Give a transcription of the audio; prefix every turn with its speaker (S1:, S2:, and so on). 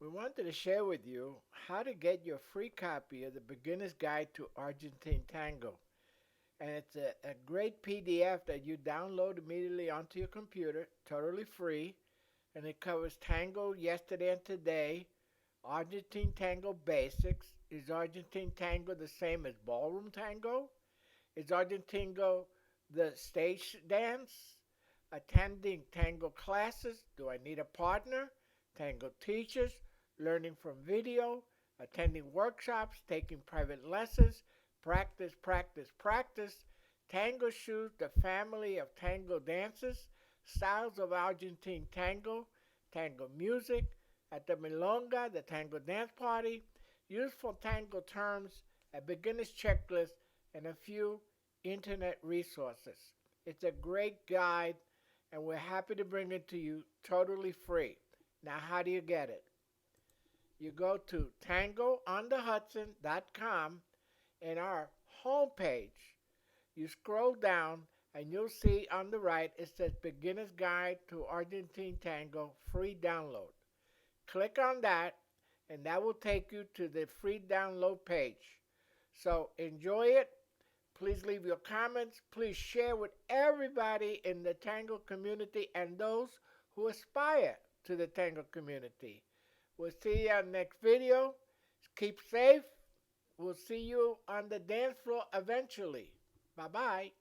S1: We wanted to share with you how to get your free copy of the Beginner's Guide to Argentine Tango. And it's a great PDF that you download immediately onto your computer, totally free. And it covers tango yesterday and today, Argentine Tango basics. Is Argentine Tango the same as Ballroom Tango? Is Argentine Tango the stage dance? Attending tango classes? Do I need a partner? Tango teachers? Learning from video? Attending workshops? Taking private lessons? Practice, practice, practice. Tango Shoes, the family of tango dances, styles of Argentine tango, tango music, at the Milonga, the tango dance party, useful tango terms, a beginner's checklist, and a few internet resources. It's a great guide, and we're happy to bring it to you totally free. Now, how do you get it? You go to tangoonthehudson.com. In our homepage, you scroll down and you'll see on the right it says Beginner's Guide to Argentine Tango free download. Click on that and that will take you to the free download page. So enjoy it. Please leave your comments. Please share with everybody in the tango community and those who aspire to the tango community. We'll see you on the next video. Keep safe. We'll see you on the dance floor eventually. Bye bye.